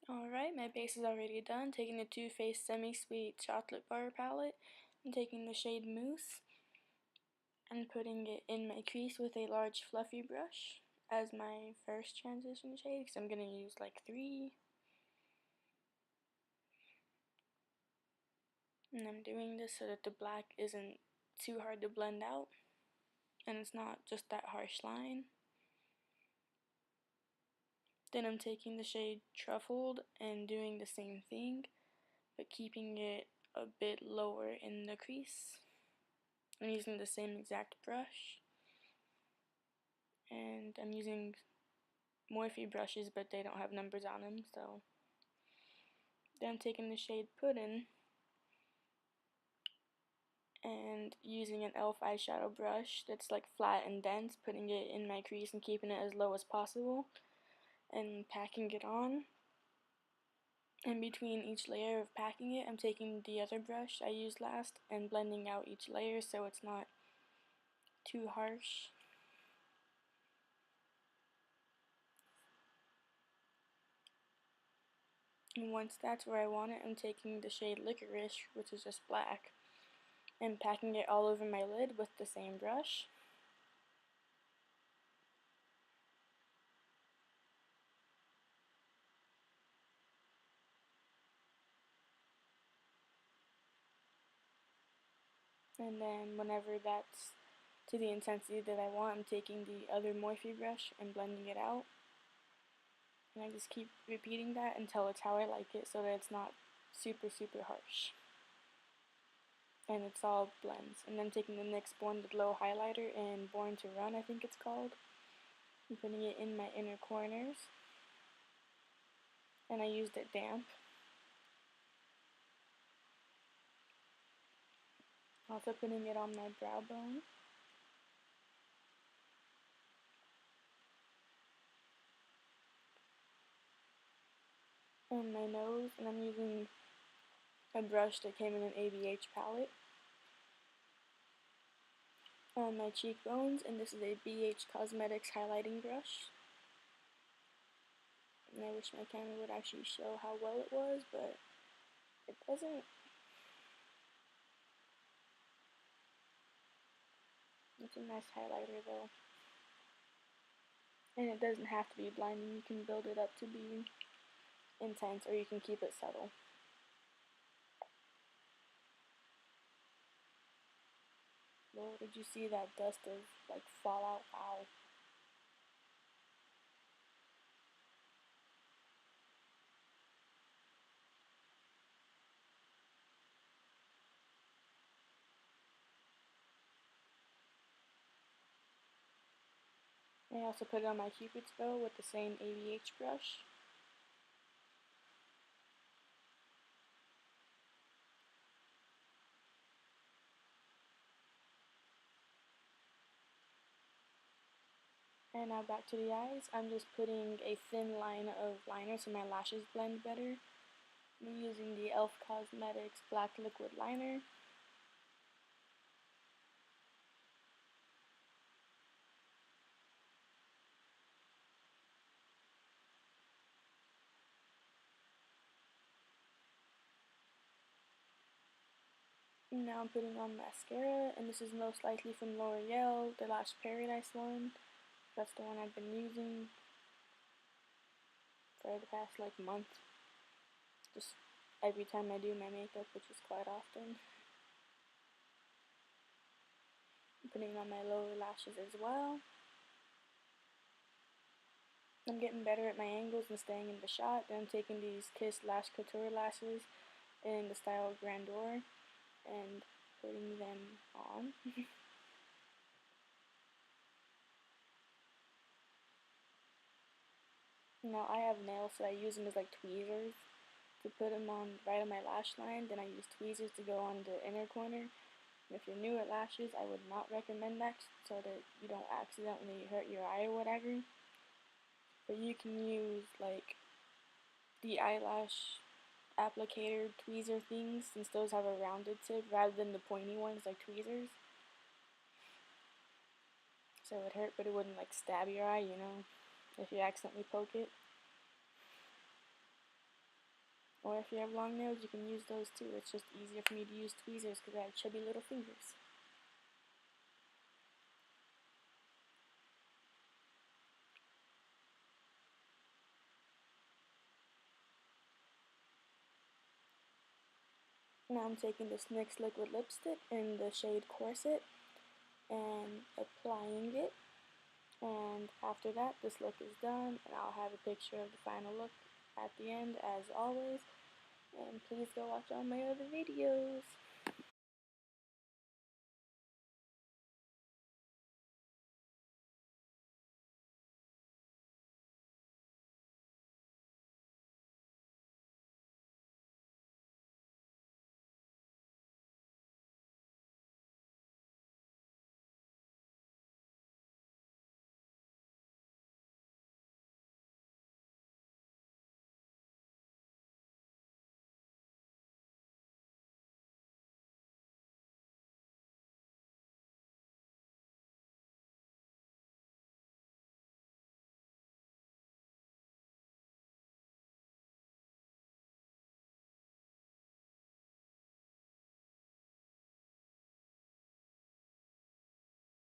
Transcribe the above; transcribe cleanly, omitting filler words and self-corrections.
Alright, my base is already done. Taking the Too Faced Semi-Sweet Chocolate Bar palette and taking the shade Mousse and putting it in my crease with a large fluffy brush as my first transition shade, because I'm going to use like 3. And I'm doing this so that the black isn't too hard to blend out and it's not just that harsh line. Then I'm taking the shade Truffled and doing the same thing, but keeping it a bit lower in the crease. I'm using the same exact brush, and I'm using Morphe brushes, but they don't have numbers on them, so then I'm taking the shade Puddin' and using an e.l.f. eyeshadow brush that's like flat and dense, putting it in my crease and keeping it as low as possible and packing it on. And between each layer of packing it, I'm taking the other brush I used last and blending out each layer so it's not too harsh. And once that's where I want it, I'm taking the shade Licorice, which is just black, and packing it all over my lid with the same brush. And then whenever that's to the intensity that I want, I'm taking the other Morphe brush and blending it out. And I just keep repeating that until it's how I like it, so that it's not super harsh. And it's all blends. And then taking the NYX Born to Glow highlighter and Born to Run, I think it's called, and putting it in my inner corners. And I used it damp. Also putting it on my brow bone. And my nose, and I'm using a brush that came in an ABH palette. On my cheekbones, and this is a BH Cosmetics highlighting brush. And I wish my camera would actually show how well it was, but it doesn't. It's a nice highlighter though. And it doesn't have to be blinding, you can build it up to be intense, or you can keep it subtle. Lord, did you see that dust of like fallout? Wow. I also put it on my cupid's bow with the same ABH brush. And now back to the eyes. I'm just putting a thin line of liner so my lashes blend better. I'm using the e.l.f. Cosmetics Black Liquid Liner. And now I'm putting on mascara, and this is most likely from L'Oreal, the Lash Paradise one. That's the one I've been using for the past like month. Just every time I do my makeup, which is quite often. I'm putting on my lower lashes as well. I'm getting better at my angles and staying in the shot. Then I'm taking these Kiss Lash Couture lashes in the style Grandeur and putting them on. Now I have nails, so I use them as like tweezers to put them on right on my lash line. Then I use tweezers to go on the inner corner. And if you're new at lashes, I would not recommend that, so that you don't accidentally hurt your eye or whatever. But you can use like the eyelash applicator tweezer things, since those have a rounded tip rather than the pointy ones like tweezers. So it would hurt, but it wouldn't like stab your eye, you know, if you accidentally poke it. Or if you have long nails, you can use those too. It's just easier for me to use tweezers because I have chubby little fingers. Now I'm taking this NYX liquid lipstick in the shade Corset and applying it. And after that, this look is done, and I'll have a picture of the final look at the end as always. And please go watch all my other videos.